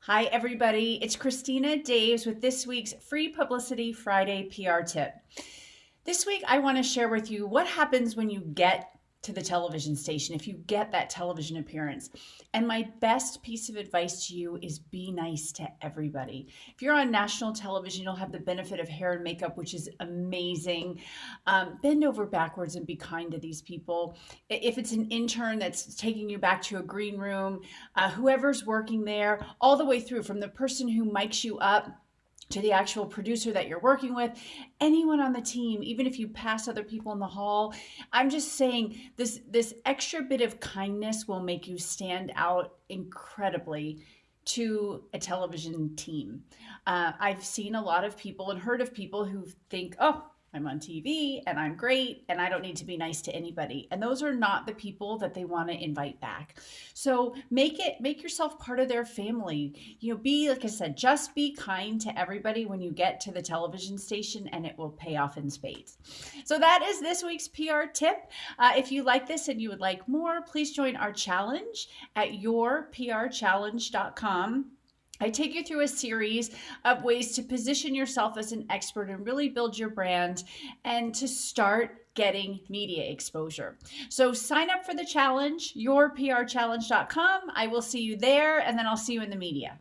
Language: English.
Hi, everybody. It's Christina Daves with this week's Free Publicity Friday PR tip. This week, I want to share with you what happens when you get to the television station, if you get that television appearance. And my best piece of advice to you is be nice to everybody. If you're on national television, you'll have the benefit of hair and makeup, which is amazing. Bend over backwards and be kind to these people. If it's an intern that's taking you back to a green room, whoever's working there, all the way through from the person who mics you up to the actual producer that you're working with, anyone on the team, even if you pass other people in the hall. I'm just saying this extra bit of kindness will make you stand out incredibly to a television team. I've seen a lot of people and heard of people who think, oh, I'm on TV and I'm great and I don't need to be nice to anybody. And those are not the people that they want to invite back. So make yourself part of their family. Be, like I said, just be kind to everybody when you get to the television station, and it will pay off in spades. So that is this week's PR tip. If you like this and you would like more, please join our challenge at yourprchallenge.com. I take you through a series of ways to position yourself as an expert and really build your brand and to start getting media exposure. So sign up for the challenge, yourprchallenge.com. I will see you there, and then I'll see you in the media.